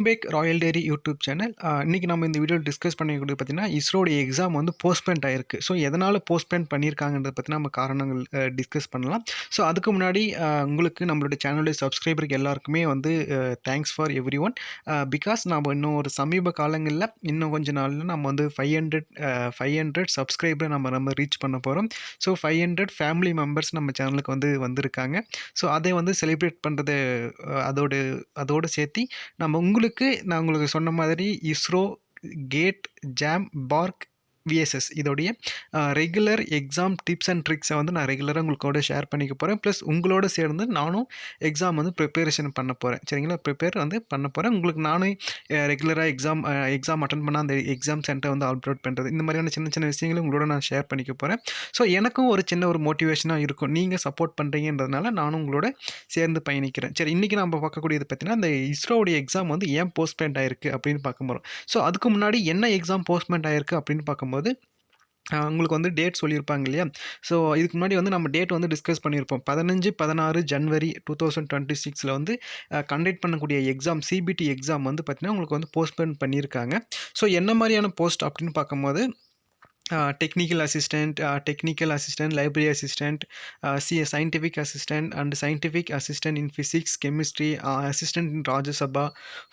Back Royal Dairy YouTube channel. இன்னைக்கு நம்ம இந்த வீடியோவில் டிஸ்கஸ் பண்ணிக்கூடியது பார்த்தீங்கன்னா, இஸ்ரோடைய எக்ஸாம் வந்து போஸ்ட்பெண்ட் ஆயிருக்கு. ஸோ எதனால் போஸ்ட்பெண்ட் பண்ணியிருக்காங்கன்றத பற்றி நம்ம காரணங்கள் டிஸ்கஸ் பண்ணலாம். ஸோ அதுக்கு முன்னாடி உங்களுக்கு நம்மளுடைய சேனலுடைய சப்ஸ்கிரைபருக்கு எல்லாருக்குமே வந்து thanks for every one. Because நம்ம இன்னும் ஒரு சமீப காலங்களில் இன்னும் கொஞ்ச நாளில் நம்ம வந்து 500 சப்ஸ்கிரைபரை நம்ம ரீச் பண்ண போகிறோம். ஸோ 500 ஃபேமிலி மெம்பர்ஸ் நம்ம சேனலுக்கு வந்து வந்திருக்காங்க. ஸோ அதை வந்து செலிப்ரேட் பண்ணுறது அதோடு சேர்த்து நான் உங்களுக்கு சொன்ன மாதிரி இஸ்ரோ, கேட், ஜாம், பார்க், விஎஸ்எஸ் இதோடைய ரெகுலர் எக்ஸாம் டிப்ஸ் அண்ட் ட்ரிக்ஸை வந்து நான் ரெகுலராக உங்களுக்கோட ஷேர் பண்ணிக்க போகிறேன். ப்ளஸ் உங்களோட சேர்ந்து நானும் எக்ஸாம் வந்து ப்ரிப்பரேஷன் பண்ண போகிறேன். சரிங்களா? ப்ரிப்பேர் வந்து பண்ண போகிறேன். உங்களுக்கு நானும் ரெகுலராக எக்ஸாம் அட்டன் பண்ணால் அந்த எக்ஸாம் சென்டர் வந்து அப்லோட் பண்ணுறது, இந்த மாதிரியான சின்ன சின்ன விஷயங்களும் உங்களோட நான் ஷேர் பண்ணிக்க போகிறேன். ஸோ எனக்கும் ஒரு சின்ன ஒரு மோட்டிவேஷனாக இருக்கும். நீங்கள் சப்போர்ட் பண்ணுறீங்கன்றதுனால நானும் உங்களோட சேர்ந்து பயணிக்கிறேன். சரி, இன்றைக்கி நம்ம பார்க்கக்கூடியது பார்த்தீங்கன்னா, இந்த இஸ்ரோவுடைய எக்ஸாம் வந்து ஏன் போஸ்ட்பெண்ட் ஆயிருக்கு அப்படின்னு பார்க்க போகிறோம். ஸோ அதுக்கு முன்னாடி என்ன எக்ஸாம் போஸ்ட்பெண்ட் ஆயிருக்கு அப்படின்னு பார்க்கும்போது உங்களுக்கு வந்து டேட் சொல்லியிருப்பாங்க இல்லையா? ஸோ இதுக்கு முன்னாடி வந்து நம்ம டேட் வந்து டிஸ்கஸ் பண்ணியிருப்போம். 15, 16 ஜனவரி 2026 வந்து கண்டக்ட் பண்ணக்கூடிய எக்ஸாம், சிபிடி எக்ஸாம் வந்து பார்த்தீங்கன்னா உங்களுக்கு வந்து போஸ்ட்போன் பண்ணியிருக்காங்க. ஸோ என்ன மாதிரியான போஸ்ட் அப்படின்னு பார்க்கும்போது technical assistant, library assistant, scientific assistant and scientific assistant in physics, chemistry, assistant in Rajya Sabha,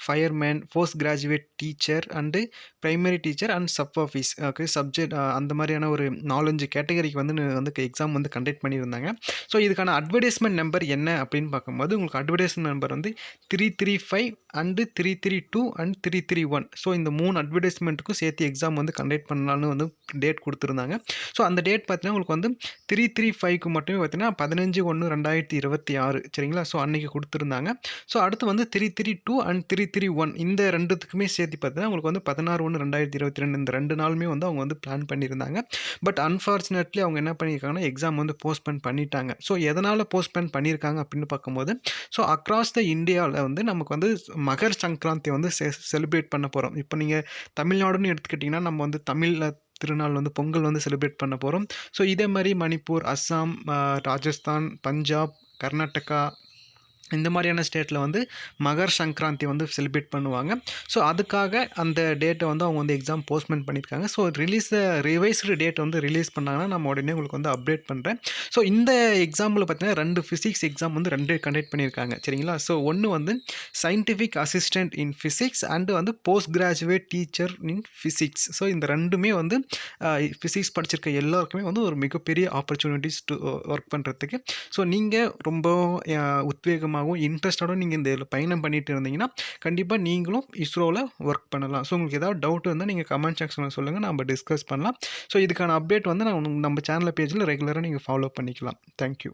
fireman, postgraduate teacher and primary teacher and sub office, okay, subject அந்த மாதிரியான ஒரு 4-5 கேட்டகரிக்கு வந்து எக்ஸாம் வந்து கண்டக்ட் பண்ணியிருந்தாங்க. ஸோ இதுக்கான அட்வர்டைஸ்மெண்ட் நம்பர் என்ன அப்படின்னு பார்க்கும்போது உங்களுக்கு அட்வர்டைஸ்மெண்ட் நம்பர் வந்து 335 அண்டு 332 அண்ட் 331. ஸோ இந்த 3 அட்வர்டைஸ்மெண்ட்டுக்கும் சேர்த்து எக்ஸாம் வந்து கண்டக்ட் பண்ணலான்னு வந்து டேட் கொடுத்துருந்தாங்க. ஸோ அந்த டேட் பார்த்தீங்கன்னா உங்களுக்கு வந்து 335க்கு மட்டுமே பார்த்தீங்கன்னா 15/1/2026, சரிங்களா? ஸோ அன்றைக்கி கொடுத்துருந்தாங்க. ஸோ அடுத்து வந்து 332 அண்ட் 331 இந்த ரெண்டுத்துக்குமே சேர்த்து பார்த்தீங்கன்னா உங்களுக்கு வந்து 16/1/2022 இந்த 2 நாளுமே வந்து அவங்க வந்து பிளான் பண்ணியிருந்தாங்க. பட் அன்ஃபார்ச்சுனேட்லி அவங்க என்ன பண்ணியிருக்காங்கன்னா எக்ஸாம் வந்து போஸ்ட்போன் பண்ணிட்டாங்க. ஸோ எதனால் போஸ்ட்போன் பண்ணியிருக்காங்க அப்படின்னு பார்க்கும்போது, ஸோ அக்ராஸ் த இந்தியாவில் வந்து நமக்கு வந்து மகர் சங்கராந்தி வந்து செலிப்ரேட் பண்ண போகிறோம். இப்போ நீங்கள் தமிழ்நாடுன்னு எடுத்துக்கிட்டிங்கன்னா நம்ம வந்து தமிழில் திருநாள் வந்து பொங்கல் வந்து செலிப்ரேட் பண்ண போகிறோம். ஸோ இதே மாதிரி மணிப்பூர், அஸ்ஸாம், ராஜஸ்தான், பஞ்சாப், கர்நாடகா இந்த மாதிரியான ஸ்டேட்டில் வந்து மகர் சங்கராந்தி வந்து செலிப்ரேட் பண்ணுவாங்க. ஸோ அதுக்காக அந்த டேட்டை வந்து அவங்க வந்து எக்ஸாம் போஸ்ட்போன் பண்ணியிருக்காங்க. ஸோ ரிவைஸ்டு டேட் வந்து ரிலீஸ் பண்ணாங்கன்னா நம்ம உடனே உங்களுக்கு வந்து அப்டேட் பண்ணுறேன். ஸோ இந்த எக்ஸாம்பிள் பார்த்தீங்கன்னா 2 ஃபிசிக்ஸ் எக்ஸாம் வந்து 2 கண்டக்ட் பண்ணியிருக்காங்க, சரிங்களா? ஸோ ஒன்று வந்து scientific assistant in physics and வந்து post graduate teacher in physics. So இந்த ரெண்டுமே வந்து ஃபிசிக்ஸ் படிச்சிருக்க எல்லாருக்குமே வந்து ஒரு மிகப்பெரிய ஆப்பர்ச்சுனிட்டிஸ் டு ஒர்க் பண்ணுறதுக்கு. ஸோ நீங்கள் ரொம்ப உத்வேகமாக இன்ட்ரெஸ்டோடு நீங்கள் இந்த பயணம் பண்ணிட்டு இருந்தீங்கன்னா கண்டிப்பாக நீங்களும் இஸ்ரோவில் ஒர்க் பண்ணலாம். ஸோ உங்களுக்கு ஏதாவது டவுட் இருந்தால் நீங்கள் கமெண்ட் செக்ஷனில் சொல்லுங்கள், நம்ம டிஸ்கஸ் பண்ணலாம். ஸோ இதுக்கான அப்டேட் வந்து நம்ம சேனல் பேஜில் ரெகுலராக நீங்கள் ஃபாலோ பண்ணிக்கலாம். தேங்க்யூ.